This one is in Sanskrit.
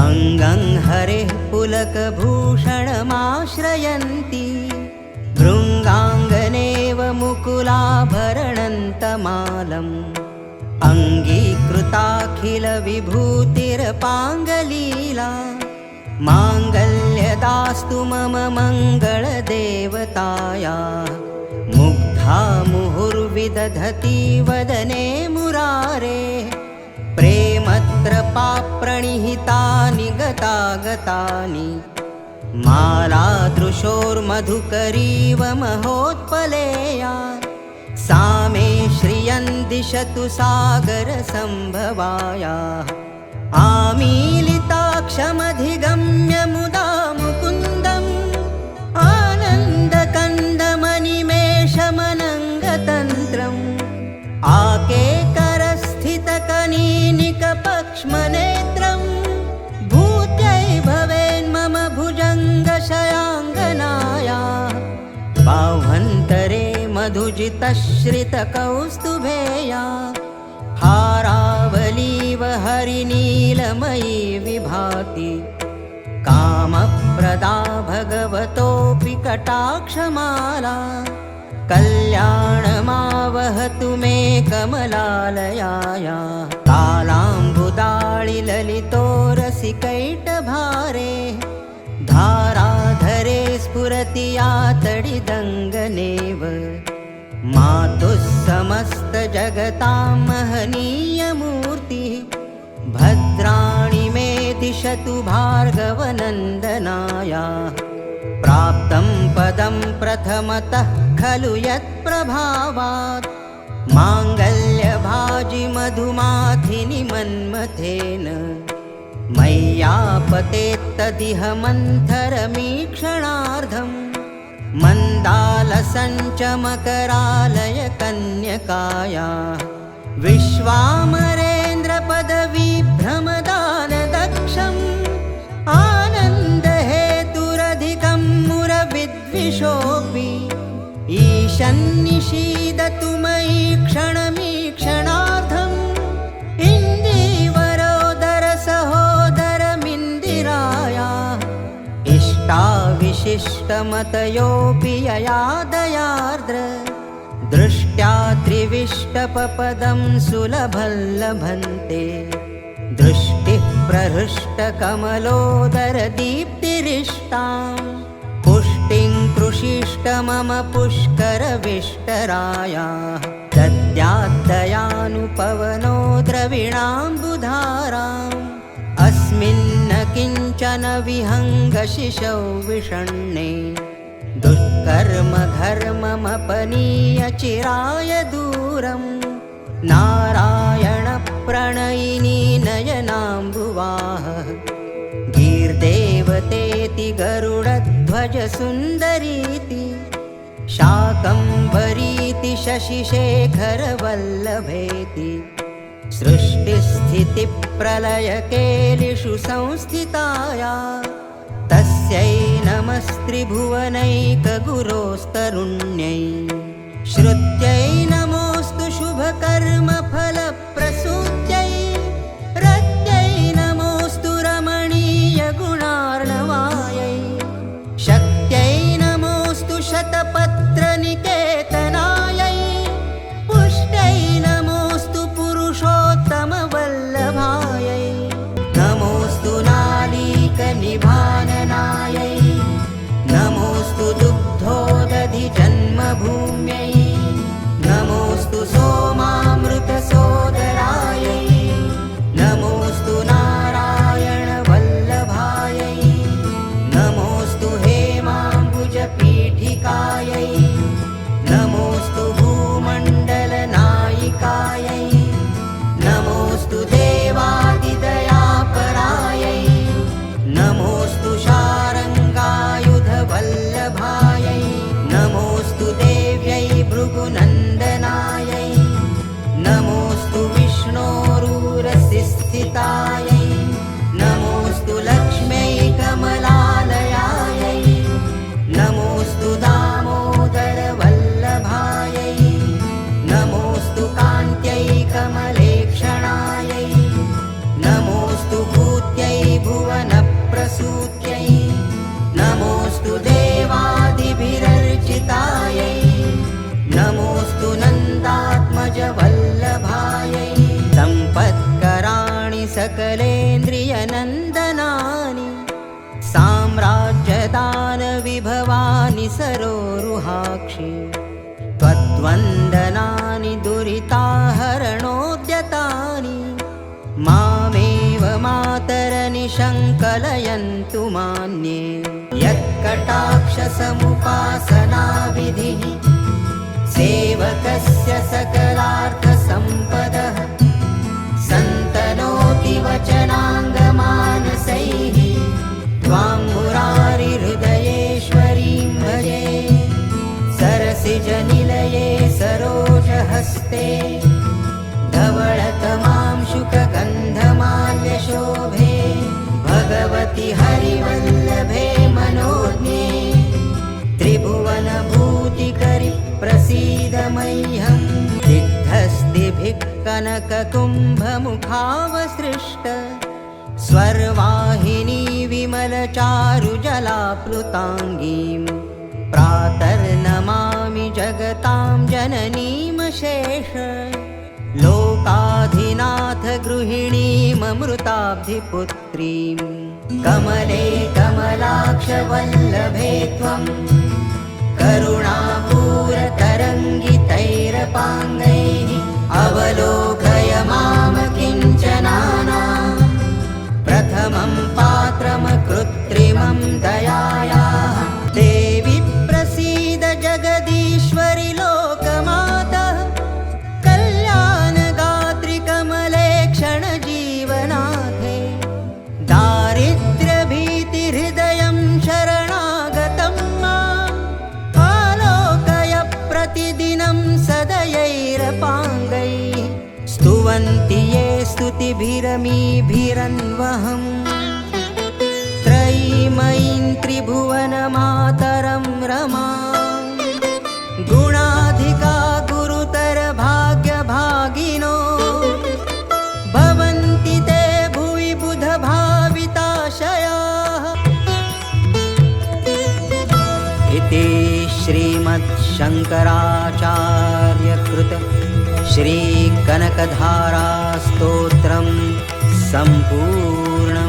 अङ्गं हरेः पुलकभूषणमाश्रयन्ती भृङ्गाङ्गनेव मुकुलाभरणन्तमालम् अङ्गीकृताखिलविभूतिरपाङ्गलीला माङ्गल्यदास्तु मम मङ्गलदेवताया मुग्धा मुहुर्विदधति वदने मुरारे प्रेमत्रपाप्रणिहितानि गतागतानि मालादृशोर्मधुकरीव महोत्पलेया सा मे श्रियं दिशतु सागरसम्भवाया आमीलिताक्षमधिगम्य मुदा मुकुन्दम् आनन्दकन्दमनिमेषमनङ्गतन्त्रम् आकेकरस्थितकनीनिकपक्ष्मनेत्रम् भूत्यै भवेन्मम भुजङ्गशयाङ्गनाया बाह्वन्तरे मधुजितश्रितकौस्तुभेया हारावलीव हरिनीलमयी विभाति कामप्रदा भगवतोऽपि कटाक्षमाला कल्याणमावहतु मे कमलालयाया कालाम्बुदाळिललितोरसिकैटभारे धाराधरे स्फुरति या तडिदङ्गनेव मातुः समस्तजगतां महनीयमूर्तिः भद्राणि मे दिशतु भार्गवनन्दनाया प्राप्तं पदं प्रथमतः खलु यत्प्रभावात् माङ्गल्यभाजि मधुमाथिनि मन्मथेन मय्यापतेत्तदिह मन्थरमीक्षणार्धम् मन्दालसञ्चमकरालय कन्यकाया विश्वामरेन्द्रपदवीभ्रमदानदक्षम् आनन्दहेतुरधिकं मुरविद्विषोऽपि ईशन्निषीदतु मयि क्षणमीक्षणार्धम् इन्दीवरोदरसहोदरमिन्दिराया इष्टाविशिष्टमतयोऽपि यया दयार्द्र दृष्ट्या त्रिविष्टपपदं सुलभं लभन्ते दृष्टिः प्रहृष्टकमलोदरदीप्तिरिष्टां पुष्टिं कृषिष्ट मम पुष्करविष्टराया दद्याद्दयानुपवनो द्रविणाम्बुधाराम् अस्मिन्न किञ्चन विहङ्गशिशौ विषण्णे दुष्कर्म घर्ममपनीय चिराय दूरम् नारायणप्रणयिनी नयनाम्बुवाह गीर्देवतेति गरुडध्वजसुन्दरीति शाकम्भरीति शशिशेखरवल्लभेति सृष्टिस्थितिप्रलयकेलिषु संस्थिताया तस्यै नमस्त्रिभुवनैकगुरोस्तरुण्यै श्रुत्यै नमोऽस्तु शुभकर्मफलप्रसूत्यै रत्यै नमोऽस्तु रमणीयगुणार्णवायै शक्त्यै नमोऽस्तु शतपत्रनिकेतनायै पुष्ट्यै नमोऽस्तु पुरुषोत्तमवल्लभायै नमोऽस्तु नालीकनिभाननायै नमोऽस्तु दुग्धोदधिजन्मभूम्यै नमोऽस्तु सोमामृतसोदरायै नमोऽस्तु नारायणवल्लभायै नमोऽस्तु हेमाम्बुजपीठिकायै नमोऽस्तु भूमण्डलनायिकायै नमोऽस्तु देवादिदयापरायै नमोऽस्तु शारङ्गायुधवल्लभायै नमोऽस्तु देव्यै भृगुनन्दनायै नमोऽस्तु विष्णोरूरसिस्थितायै नमोऽस्तु लक्ष्म्यै कमलालयायै नमोऽस्तु दामोदरवल्लभायै नमोऽस्तु कान्त्यै कमलेक्षणायै नमोऽस्तु भूत्यै भुवन सरोरुहाक्षि त्वद्वन्दनानि दुरिताहरणोद्यतानि मामेव मातरनिशङ्कलयन्तु मान्ये यत्कटाक्षसमुपासनाविधिः सेवकस्य सकलार्थसम्पदः सन्तनोति वचनाङ्गमानसैः त्वां मुरारिहृदयेश्वरीं भजे सरसिजनिलये सरोजहस्ते धवळतमां शुकगन्धमाल्यशोभे भगवति हरिवल्लभे मनोज्ञे त्रिभुवनभूतिकरि प्रसीद मह्यं सिद्धस्तिभिः कनककुम्भमुखावसृष्ट स्वर्वाहिनी विमलचारुजलाप्लुताङ्गीं प्रातर्नमामि जगतां जननीमशेष लोकाधिनाथ गृहिणीममृताब्धिपुत्रीं कमले कमलाक्षवल्लभे त्वं करुणापूरतरङ्गितैरपाङ्गैः अवलोकय माम किञ्चनानां प्रथमं पात्रमकृत्रिमं दयायाः देवि प्रसीद जगदीश्वरि लोकमातः कल्याणगात्रि कमले क्षणजीवनाथे दारिद्र्यभीतिहृदयं शरणागतं माम् आलोकय प्रतिदिनं सदयैरपाङ्गैः स्तुवन्ति ये स्तुतिभिरमीभिरन्वहम् त्रयीमयीं त्रिभुवनमातरं रमां गुणाधिका गुरुतर भाग्यभागिनो भवन्ति ते भुवि बुधभाविताशयाः इति श्रीमच्छङ्कराचार्यकृत श्रीकनकधारास्तोत्रं सम्पूर्णम्।